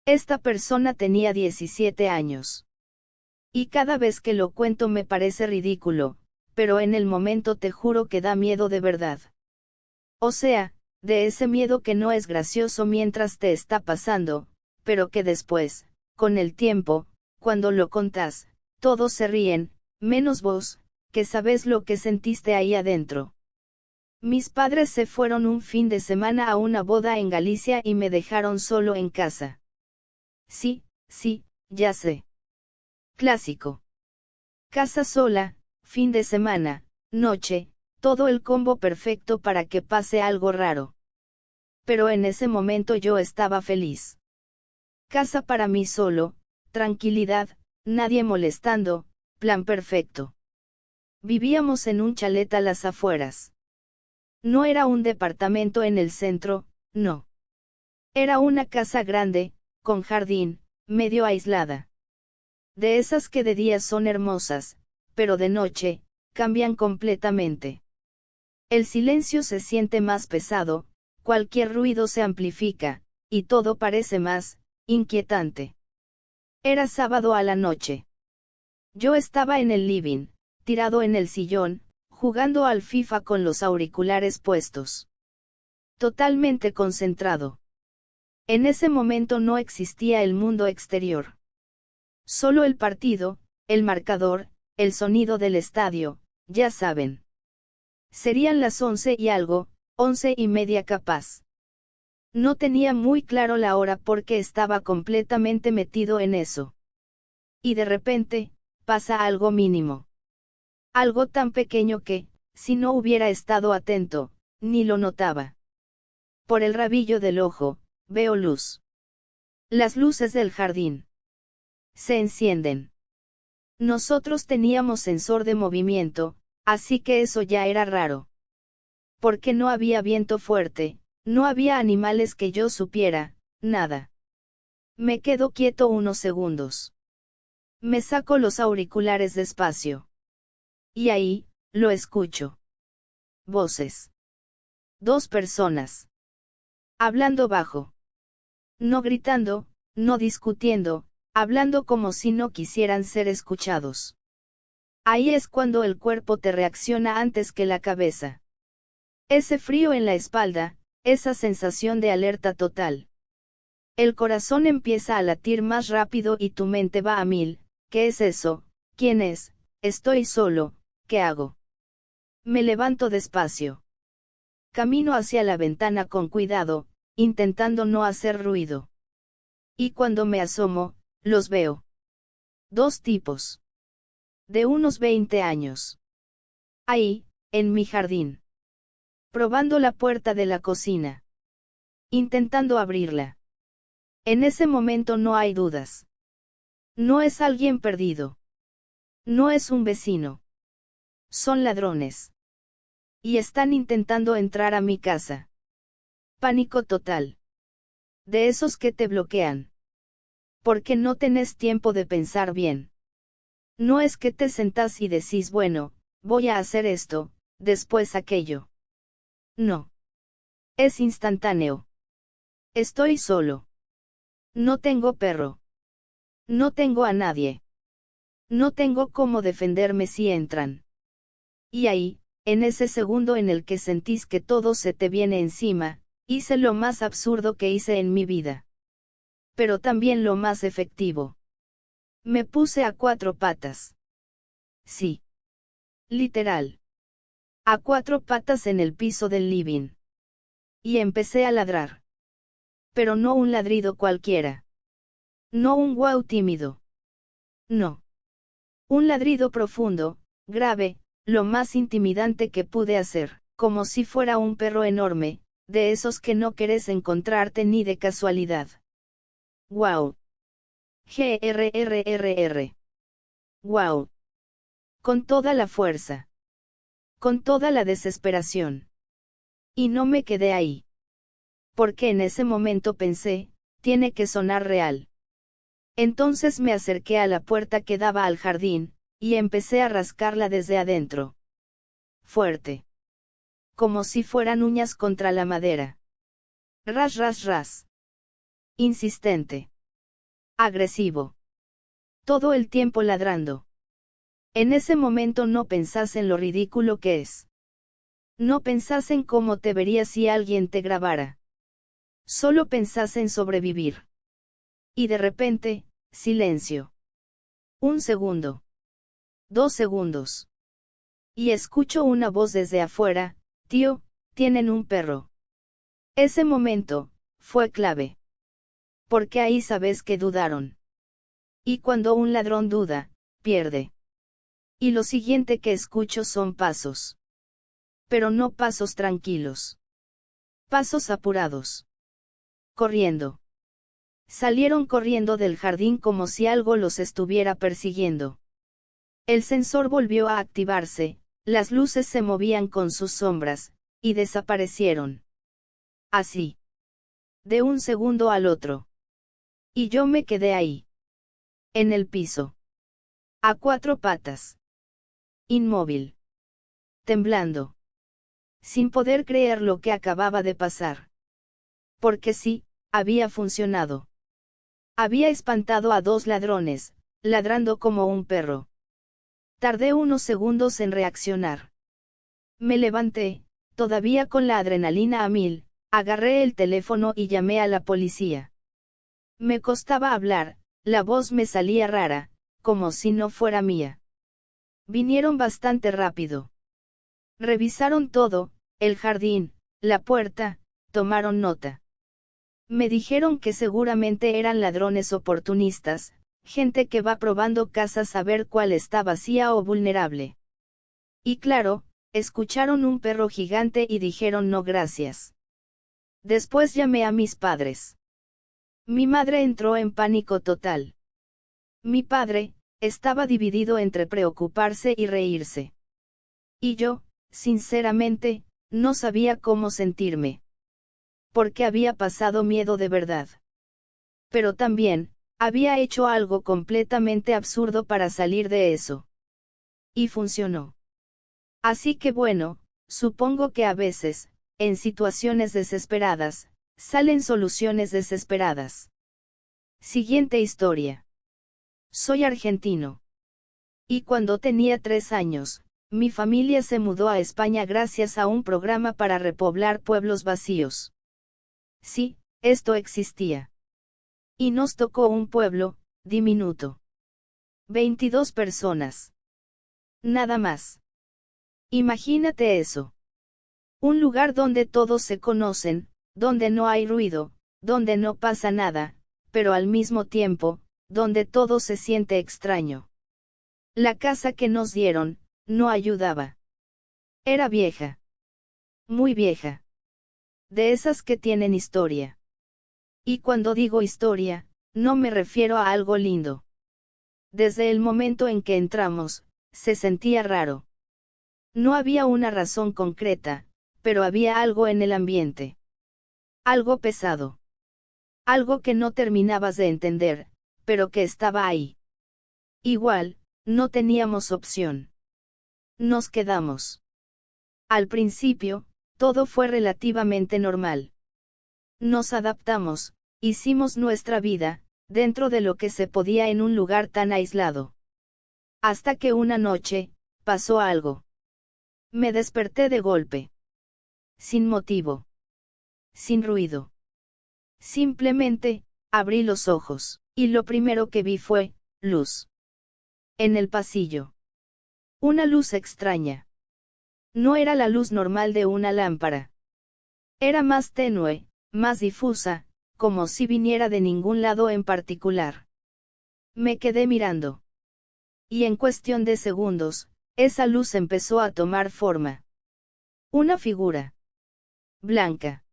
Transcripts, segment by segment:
Esta persona tenía 17 años. Y cada vez que lo cuento me parece ridículo, pero en el momento te juro que da miedo de verdad. O sea, de ese miedo que no es gracioso mientras te está pasando, pero que después, con el tiempo, cuando lo contás, todos se ríen, menos vos, que sabes lo que sentiste ahí adentro. Mis padres se fueron un fin de semana a una boda en Galicia y me dejaron solo en casa. Sí, sí, ya sé. Clásico. Casa sola, fin de semana, noche, todo el combo perfecto para que pase algo raro. Pero en ese momento yo estaba feliz. Casa para mí solo, tranquilidad, nadie molestando, plan perfecto. Vivíamos en un chalet a las afueras. No era un departamento en el centro, no. Era una casa grande, con jardín, medio aislada. De esas que de día son hermosas, pero de noche, cambian completamente. El silencio se siente más pesado, cualquier ruido se amplifica, y todo parece más inquietante. Era sábado a la noche. Yo estaba en el living, tirado en el sillón, jugando al FIFA con los auriculares puestos. Totalmente concentrado. En ese momento no existía el mundo exterior. Solo el partido, el marcador, el sonido del estadio, ya saben. Serían las 11 y algo, 11:30 capaz. No tenía muy claro la hora porque estaba completamente metido en eso. Y de repente, pasa algo mínimo. Algo tan pequeño que, si no hubiera estado atento, ni lo notaba. Por el rabillo del ojo, veo luz. Las luces del jardín se encienden. Nosotros teníamos sensor de movimiento, así que eso ya era raro. Porque no había viento fuerte, no había animales que yo supiera, nada. Me quedo quieto unos segundos. Me saco los auriculares despacio. Y ahí, lo escucho. Voces. Dos personas. Hablando bajo. No gritando, no discutiendo, hablando como si no quisieran ser escuchados. Ahí es cuando el cuerpo te reacciona antes que la cabeza. Ese frío en la espalda, esa sensación de alerta total. El corazón empieza a latir más rápido y tu mente va a mil. ¿Qué es eso? ¿Quién es? Estoy solo, ¿qué hago? Me levanto despacio. Camino hacia la ventana con cuidado, intentando no hacer ruido. Y cuando me asomo, los veo. Dos tipos. De unos 20 años. Ahí, en mi jardín. Probando la puerta de la cocina. Intentando abrirla. En ese momento no hay dudas. No es alguien perdido. No es un vecino. Son ladrones. Y están intentando entrar a mi casa. Pánico total. De esos que te bloquean. Porque no tenés tiempo de pensar bien. No es que te sentás y decís, bueno, voy a hacer esto, después aquello. No. Es instantáneo. Estoy solo. No tengo perro. No tengo a nadie. No tengo cómo defenderme si entran. Y ahí, en ese segundo en el que sentís que todo se te viene encima, hice lo más absurdo que hice en mi vida. Pero también lo más efectivo. Me puse a cuatro patas. Sí. Literal. A cuatro patas en el piso del living. Y empecé a ladrar. Pero no un ladrido cualquiera. No un guau tímido. No. Un ladrido profundo, grave, lo más intimidante que pude hacer, como si fuera un perro enorme, de esos que no querés encontrarte ni de casualidad. Wow. Grrrr. Wow. Con toda la fuerza. Con toda la desesperación. Y no me quedé ahí. Porque en ese momento pensé, tiene que sonar real. Entonces me acerqué a la puerta que daba al jardín, y empecé a rascarla desde adentro. Fuerte. Como si fueran uñas contra la madera. Ras ras ras. Insistente. Agresivo. Todo el tiempo ladrando. En ese momento no pensás en lo ridículo que es. No pensás en cómo te verías si alguien te grabara. Solo pensás en sobrevivir. Y de repente, silencio. 1 segundo. 2 segundos. Y escucho una voz desde afuera: tío, tienen un perro. Ese momento fue clave. Porque ahí sabes que dudaron. Y cuando un ladrón duda, pierde. Y lo siguiente que escucho son pasos. Pero no pasos tranquilos. Pasos apurados. Corriendo. Salieron corriendo del jardín como si algo los estuviera persiguiendo. El sensor volvió a activarse, las luces se movían con sus sombras, y desaparecieron. Así. De un segundo al otro. Y yo me quedé ahí. En el piso. A 4 patas. Inmóvil. Temblando. Sin poder creer lo que acababa de pasar. Porque sí, había funcionado. Había espantado a 2 ladrones, ladrando como un perro. Tardé unos segundos en reaccionar. Me levanté, todavía con la adrenalina a 1000, agarré el teléfono y llamé a la policía. Me costaba hablar, la voz me salía rara, como si no fuera mía. Vinieron bastante rápido. Revisaron todo, el jardín, la puerta, tomaron nota. Me dijeron que seguramente eran ladrones oportunistas, gente que va probando casas a ver cuál está vacía o vulnerable. Y claro, escucharon un perro gigante y dijeron no gracias. Después llamé a mis padres. Mi madre entró en pánico total. Mi padre, estaba dividido entre preocuparse y reírse. Y yo, sinceramente, no sabía cómo sentirme. Porque había pasado miedo de verdad. Pero también, había hecho algo completamente absurdo para salir de eso. Y funcionó. Así que bueno, supongo que a veces, en situaciones desesperadas, salen soluciones desesperadas. Siguiente historia. Soy argentino. Y cuando tenía 3 años, mi familia se mudó a España gracias a un programa para repoblar pueblos vacíos. Sí, esto existía. Y nos tocó un pueblo, diminuto. 22 personas. Nada más. Imagínate eso. Un lugar donde todos se conocen, donde no hay ruido, donde no pasa nada, pero al mismo tiempo, donde todo se siente extraño. La casa que nos dieron, no ayudaba. Era vieja. Muy vieja. De esas que tienen historia. Y cuando digo historia, no me refiero a algo lindo. Desde el momento en que entramos, se sentía raro. No había una razón concreta, pero había algo en el ambiente. Algo pesado. Algo que no terminabas de entender, pero que estaba ahí. Igual, no teníamos opción. Nos quedamos. Al principio, todo fue relativamente normal. Nos adaptamos, hicimos nuestra vida, dentro de lo que se podía en un lugar tan aislado. Hasta que una noche, pasó algo. Me desperté de golpe. Sin motivo. Sin ruido. Simplemente, abrí los ojos, y lo primero que vi fue, luz. En el pasillo. Una luz extraña. No era la luz normal de una lámpara. Era más tenue, más difusa, como si viniera de ningún lado en particular. Me quedé mirando. Y en cuestión de segundos, esa luz empezó a tomar forma. Una figura. Blanca.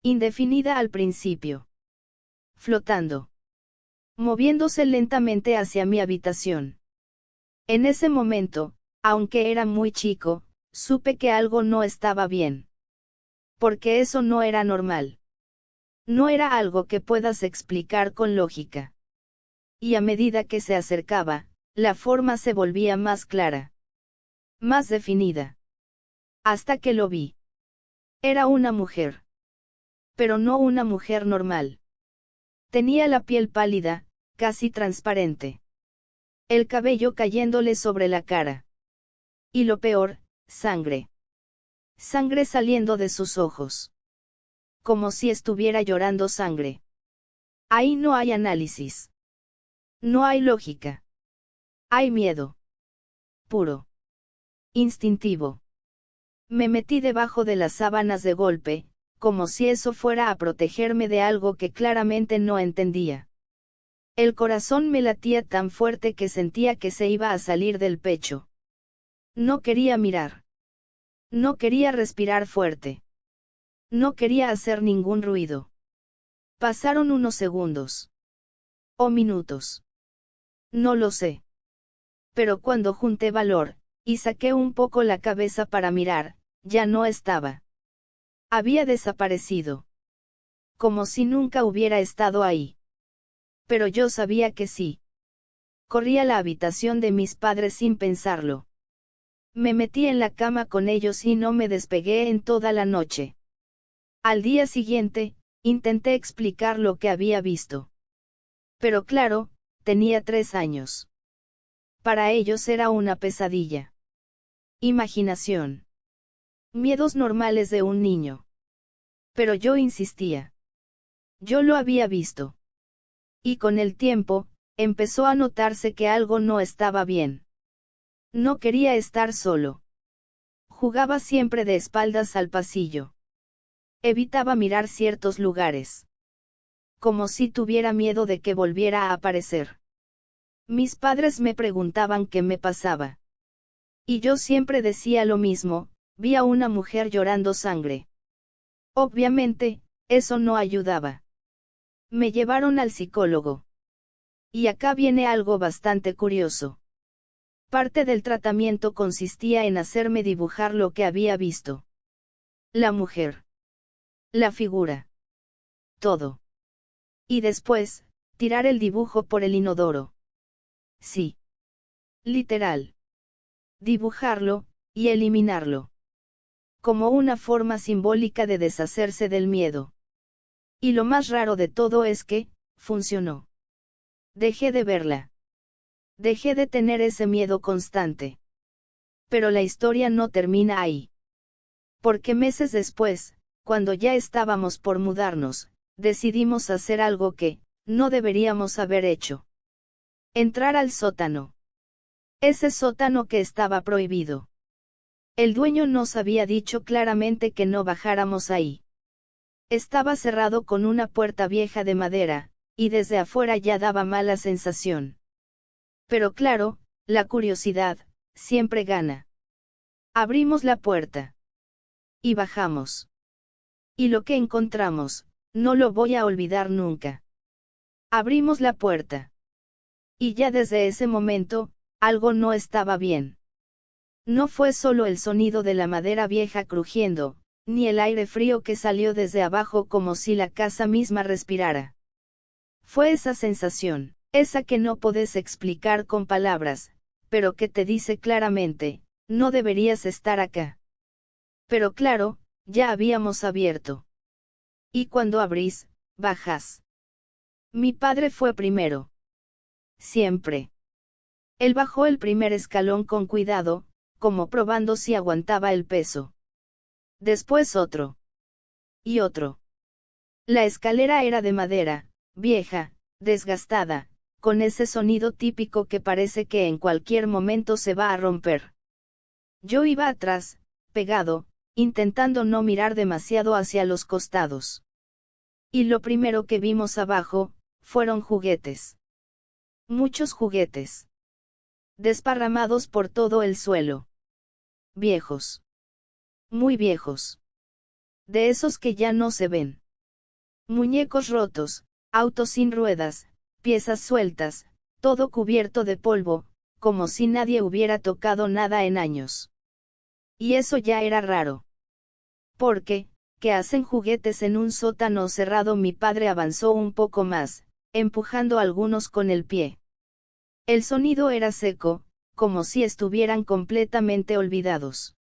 Indefinida al principio. Flotando. Moviéndose lentamente hacia mi habitación. En ese momento, aunque era muy chico, supe que algo no estaba bien. Porque eso no era normal. No era algo que puedas explicar con lógica. Y a medida que se acercaba, la forma se volvía más clara. Más definida. Hasta que lo vi. Era una mujer. Pero no una mujer normal. Tenía la piel pálida, casi transparente. El cabello cayéndole sobre la cara. Y lo peor, sangre. Sangre saliendo de sus ojos. Como si estuviera llorando sangre. Ahí no hay análisis. No hay lógica. Hay miedo. Puro. Instintivo. Me metí debajo de las sábanas de golpe, como si eso fuera a protegerme de algo que claramente no entendía. El corazón me latía tan fuerte que sentía que se iba a salir del pecho. No quería mirar. No quería respirar fuerte. No quería hacer ningún ruido. Pasaron unos segundos. O minutos. No lo sé. Pero cuando junté valor, y saqué un poco la cabeza para mirar, ya no estaba. Había desaparecido. Como si nunca hubiera estado ahí. Pero yo sabía que sí. Corrí a la habitación de mis padres sin pensarlo. Me metí en la cama con ellos y no me despegué en toda la noche. Al día siguiente, intenté explicar lo que había visto. Pero claro, tenía 3 años. Para ellos era una pesadilla. Imaginación. Miedos normales de un niño. Pero yo insistía. Yo lo había visto. Y con el tiempo, empezó a notarse que algo no estaba bien. No quería estar solo. Jugaba siempre de espaldas al pasillo. Evitaba mirar ciertos lugares. Como si tuviera miedo de que volviera a aparecer. Mis padres me preguntaban qué me pasaba. Y yo siempre decía lo mismo, vi a una mujer llorando sangre. Obviamente, eso no ayudaba. Me llevaron al psicólogo. Y acá viene algo bastante curioso. Parte del tratamiento consistía en hacerme dibujar lo que había visto. La mujer. La figura. Todo. Y después, tirar el dibujo por el inodoro. Sí. Literal. Dibujarlo, y eliminarlo. Como una forma simbólica de deshacerse del miedo. Y lo más raro de todo es que, funcionó. Dejé de verla. Dejé de tener ese miedo constante. Pero la historia no termina ahí. Porque meses después, cuando ya estábamos por mudarnos, decidimos hacer algo que, no deberíamos haber hecho. Entrar al sótano. Ese sótano que estaba prohibido. El dueño nos había dicho claramente que no bajáramos ahí. Estaba cerrado con una puerta vieja de madera, y desde afuera ya daba mala sensación. Pero claro, la curiosidad, siempre gana. Abrimos la puerta. Y bajamos. Y lo que encontramos, no lo voy a olvidar nunca. Abrimos la puerta. Y ya desde ese momento, algo no estaba bien. No fue solo el sonido de la madera vieja crujiendo, ni el aire frío que salió desde abajo como si la casa misma respirara. Fue esa sensación, esa que no podés explicar con palabras, pero que te dice claramente, no deberías estar acá. Pero claro, ya habíamos abierto. Y cuando abrís, bajás. Mi padre fue primero. Siempre. Él bajó el primer escalón con cuidado, como probando si aguantaba el peso. Después otro. Y otro. La escalera era de madera, vieja, desgastada, con ese sonido típico que parece que en cualquier momento se va a romper. Yo iba atrás, pegado, intentando no mirar demasiado hacia los costados. Y lo primero que vimos abajo, fueron juguetes. Muchos juguetes. Desparramados por todo el suelo. Viejos. Muy viejos. De esos que ya no se ven. Muñecos rotos, autos sin ruedas, piezas sueltas, todo cubierto de polvo, como si nadie hubiera tocado nada en años. Y eso ya era raro. Porque, ¿qué hacen juguetes en un sótano cerrado? Mi padre avanzó un poco más, empujando algunos con el pie. El sonido era seco, como si estuvieran completamente olvidados.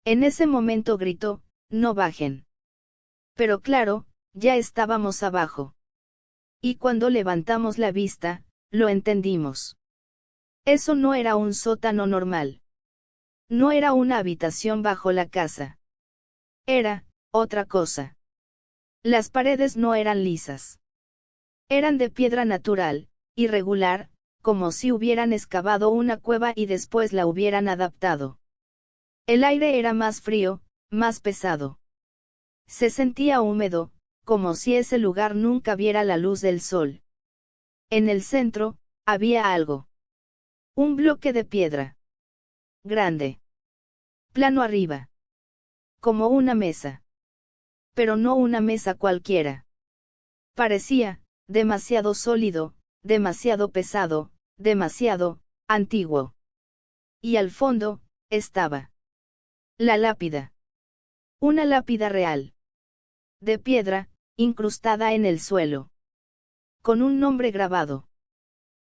En ese momento gritó, no bajen. Pero claro, ya estábamos abajo. Y cuando levantamos la vista, lo entendimos. Eso no era un sótano normal. No era una habitación bajo la casa. Era, otra cosa. Las paredes no eran lisas. Eran de piedra natural, irregular, como si hubieran excavado una cueva y después la hubieran adaptado. El aire era más frío, más pesado. Se sentía húmedo, como si ese lugar nunca viera la luz del sol. En el centro, había algo. Un bloque de piedra. Grande. Plano arriba. Como una mesa. Pero no una mesa cualquiera. Parecía, demasiado sólido, demasiado pesado, demasiado, antiguo. Y al fondo, estaba la lápida. Una lápida real. De piedra, incrustada en el suelo. Con un nombre grabado.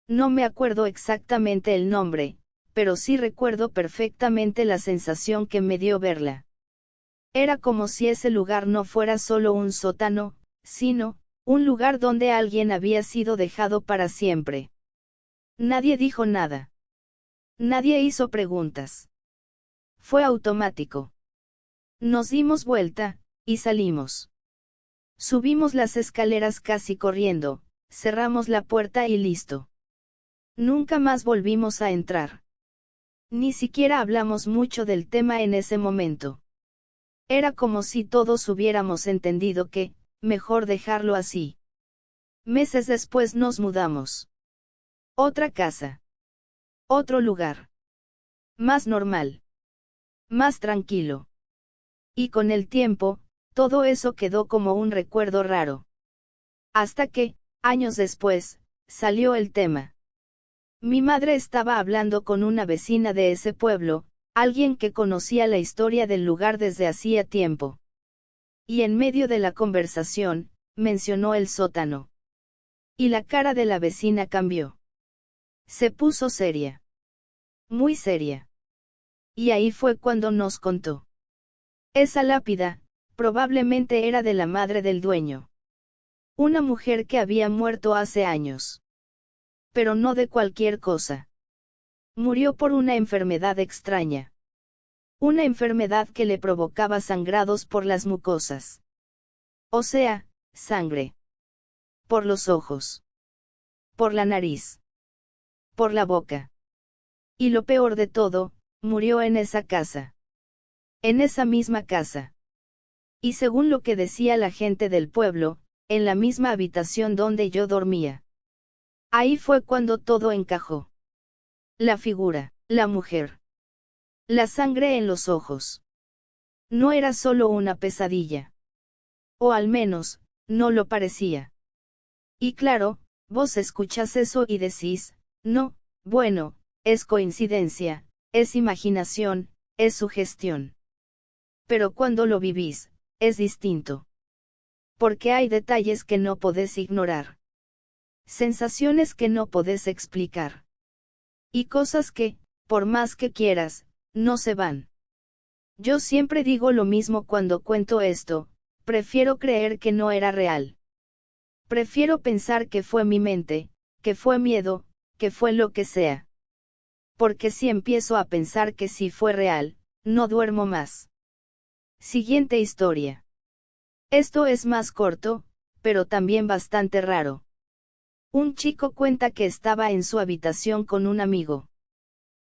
No me acuerdo exactamente el nombre, pero sí recuerdo perfectamente la sensación que me dio verla. Era como si ese lugar no fuera solo un sótano, sino, un lugar donde alguien había sido dejado para siempre. Nadie dijo nada. Nadie hizo preguntas. Fue automático. Nos dimos vuelta, y salimos. Subimos las escaleras casi corriendo, cerramos la puerta y listo. Nunca más volvimos a entrar. Ni siquiera hablamos mucho del tema en ese momento. Era como si todos hubiéramos entendido que, mejor dejarlo así. Meses después nos mudamos. Otra casa. Otro lugar. Más normal. Más tranquilo. Y con el tiempo, todo eso quedó como un recuerdo raro. Hasta que, años después, salió el tema. Mi madre estaba hablando con una vecina de ese pueblo, alguien que conocía la historia del lugar desde hacía tiempo. Y en medio de la conversación, mencionó el sótano. Y la cara de la vecina cambió. Se puso seria. Muy seria. Y ahí fue cuando nos contó. Esa lápida, probablemente era de la madre del dueño. Una mujer que había muerto hace años. Pero no de cualquier cosa. Murió por una enfermedad extraña. Una enfermedad que le provocaba sangrados por las mucosas. O sea, sangre. Por los ojos. Por la nariz. Por la boca. Y lo peor de todo, murió en esa casa. En esa misma casa. Y según lo que decía la gente del pueblo, en la misma habitación donde yo dormía. Ahí fue cuando todo encajó. La figura, la mujer. La sangre en los ojos. No era solo una pesadilla. O al menos, no lo parecía. Y claro, vos escuchás eso y decís, no, bueno, es coincidencia, es imaginación, es sugestión. Pero cuando lo vivís, es distinto. Porque hay detalles que no podés ignorar. Sensaciones que no podés explicar. Y cosas que, por más que quieras, no se van. Yo siempre digo lo mismo cuando cuento esto, prefiero creer que no era real. Prefiero pensar que fue mi mente, que fue miedo, que fue lo que sea. Porque si empiezo a pensar que sí fue real, no duermo más. Siguiente historia. Esto es más corto, pero también bastante raro. Un chico cuenta que estaba en su habitación con un amigo.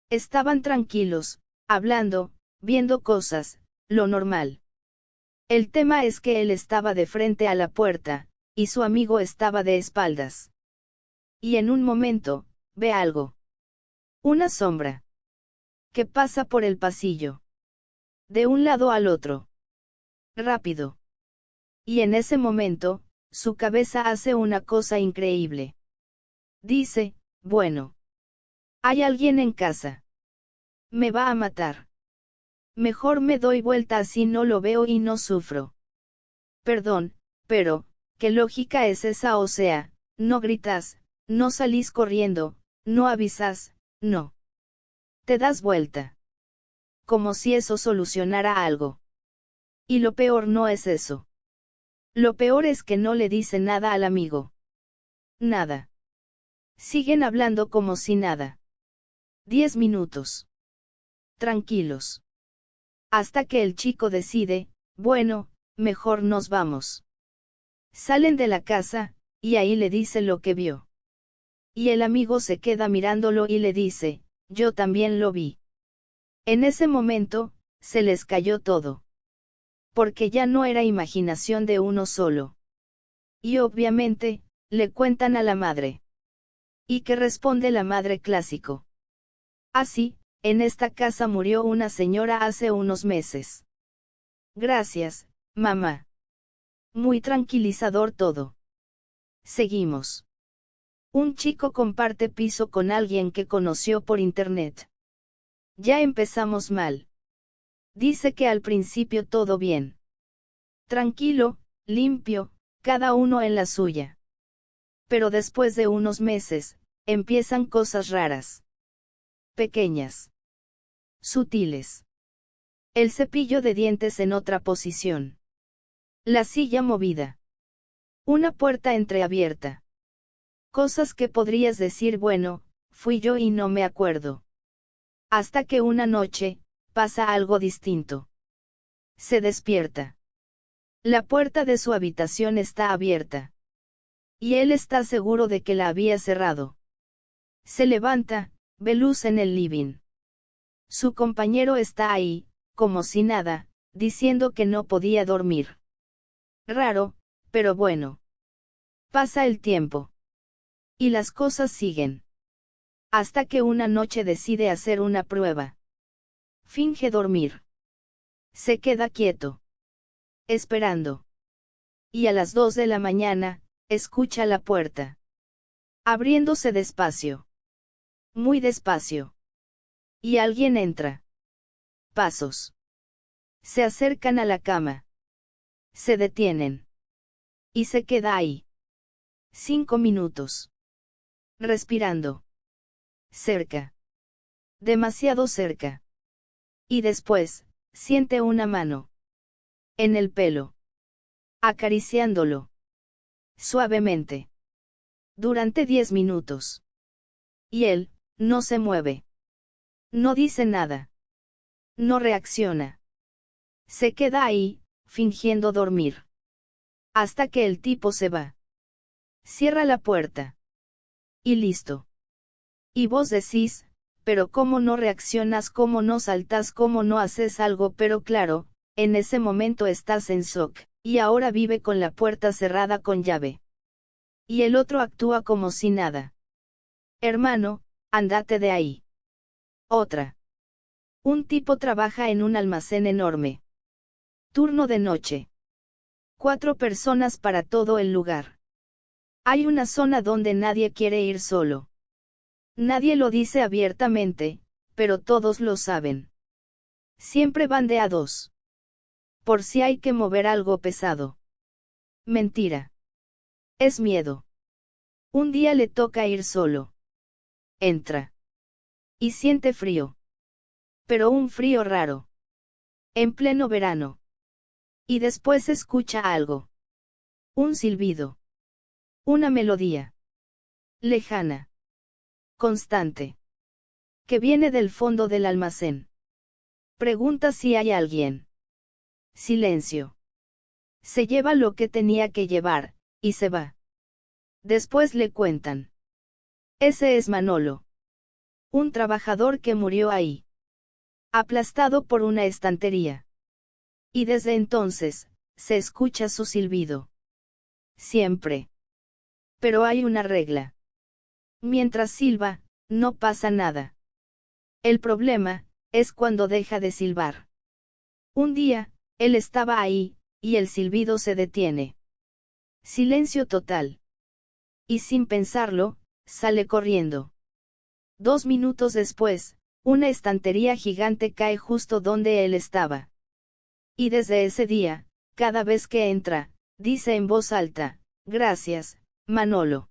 Estaban tranquilos, hablando, viendo cosas, lo normal. El tema es que él estaba de frente a la puerta, y su amigo estaba de espaldas. Y en un momento, ve algo. Una sombra. Que pasa por el pasillo. De un lado al otro. Rápido. Y en ese momento, su cabeza hace una cosa increíble. Dice, bueno. Hay alguien en casa. Me va a matar. Mejor me doy vuelta así no lo veo y no sufro. Perdón, pero, ¿qué lógica es esa? O sea, no gritas, no salís corriendo, no avisas, no. Te das vuelta. Como si eso solucionara algo. Y lo peor no es eso. Lo peor es que no le dice nada al amigo. Nada. Siguen hablando como si nada. 10 minutos. Tranquilos. Hasta que el chico decide, bueno, mejor nos vamos. Salen de la casa, y ahí le dice lo que vio. Y el amigo se queda mirándolo y le dice, yo también lo vi. En ese momento, se les cayó todo. Porque ya no era imaginación de uno solo. Y obviamente, le cuentan a la madre. ¿Y qué responde la madre clásico? Así, en esta casa murió una señora hace unos meses. Gracias, mamá. Muy tranquilizador todo. Seguimos. Un chico comparte piso con alguien que conoció por internet. Ya empezamos mal. Dice que al principio todo bien. Tranquilo, limpio, cada uno en la suya. Pero después de unos meses, empiezan cosas raras. Pequeñas. Sutiles. El cepillo de dientes en otra posición. La silla movida. Una puerta entreabierta. Cosas que podrías decir, bueno, fui yo y no me acuerdo. Hasta que una noche, pasa algo distinto. Se despierta. La puerta de su habitación está abierta. Y él está seguro de que la había cerrado. Se levanta, ve luz en el living. Su compañero está ahí, como si nada, diciendo que no podía dormir. Raro, pero bueno. Pasa el tiempo. Y las cosas siguen. Hasta que una noche decide hacer una prueba. Finge dormir. Se queda quieto. Esperando. Y a las 2 de la mañana, escucha la puerta. Abriéndose despacio. Muy despacio. Y alguien entra. Pasos. Se acercan a la cama. Se detienen. Y se queda ahí. 5 minutos. Respirando. Cerca. Demasiado cerca. Y después, siente una mano. En el pelo. Acariciándolo. Suavemente. Durante 10 minutos. Y él, no se mueve. No dice nada. No reacciona. Se queda ahí, fingiendo dormir. Hasta que el tipo se va. Cierra la puerta. Y listo. Y vos decís, pero cómo no reaccionas, cómo no saltas, cómo no haces algo, pero claro, en ese momento estás en shock, y ahora vive con la puerta cerrada con llave. Y el otro actúa como si nada. Hermano, andate de ahí. Otra. Un tipo trabaja en un almacén enorme. Turno de noche. 4 personas para todo el lugar. Hay una zona donde nadie quiere ir solo. Nadie lo dice abiertamente, pero todos lo saben. Siempre van de a 2. Por si hay que mover algo pesado. Mentira. Es miedo. Un día le toca ir solo. Entra. Y siente frío. Pero un frío raro. En pleno verano. Y después escucha algo. Un silbido. Una melodía. Lejana. Constante. Que viene del fondo del almacén. Pregunta si hay alguien. Silencio. Se lleva lo que tenía que llevar, y se va. Después le cuentan. Ese es Manolo. Un trabajador que murió ahí. Aplastado por una estantería. Y desde entonces, se escucha su silbido. Siempre. Pero hay una regla. Mientras silba, no pasa nada. El problema, es cuando deja de silbar. Un día, él estaba ahí, y el silbido se detiene. Silencio total. Y sin pensarlo, sale corriendo. 2 minutos después, una estantería gigante cae justo donde él estaba. Y desde ese día, cada vez que entra, dice en voz alta, gracias, Manolo.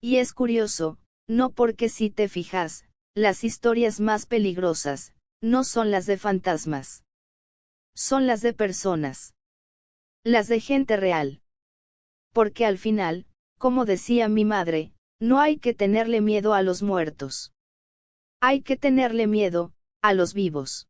Y es curioso, no porque si te fijas, las historias más peligrosas, no son las de fantasmas. Son las de personas. Las de gente real. Porque al final, Como decía mi madre, no hay que tenerle miedo a los muertos. Hay que tenerle miedo, a los vivos.